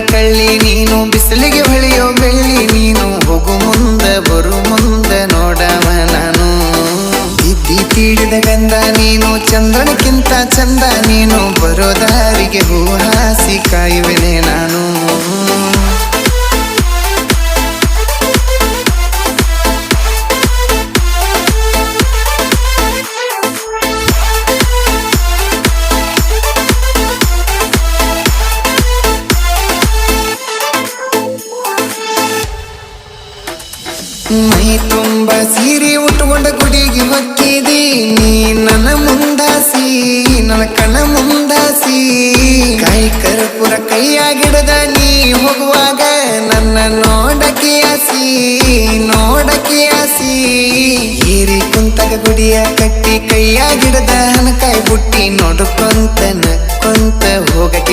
ಕಳ್ಳಿ ನೀನು ಬಿಸಿಲಿಗೆ ಹೊಳೆಯೋ ಬೆಳ್ಳಿ ನೀನು ಹೋಗು ಮುಂದ ಬರು ಮುಂದ ನೋಡವ ನಾನು ಇದ್ದಿ ತೀಡಿದ ಗಂಧ ನೀನು ಚಂದ್ರನಕ್ಕಿಂತ ಚಂದ ನೀನು ಬರೋ ದಾರಿಗೆ ಹೂ ಹಾಸಿ ಕಾಯುವೆನೆ ನಾನು ಮೈ ತುಂಬ ಸೀರೆ ಉಟ್ಕೊಂಡ ಗುಡಿಗೆ ಹೊಕ್ಕಿದಿ ನೀ ನನ್ನ ಮುಂದಾಸಿ ನನ್ನ ಕಣ್ಣ ಮುಂದಾಸಿ ಕಾಯಿ ಕರ್ಪೂರ ಕೈಯಾಗಿಡದ ನೀ ಹೋಗುವಾಗ ನನ್ನ ನೋಡಕ್ಕೆ ಆಸಿ ಹೀರಿ ಕುಂತಗ ಗುಡಿಯ ಕಟ್ಟಿ ಕೈಯಾಗಿಡದ ಹನಕಾಯಿ ಬುಟ್ಟಿ ನೋಡ್ಕೊಂತ ಹೋಗಕ್ಕೆ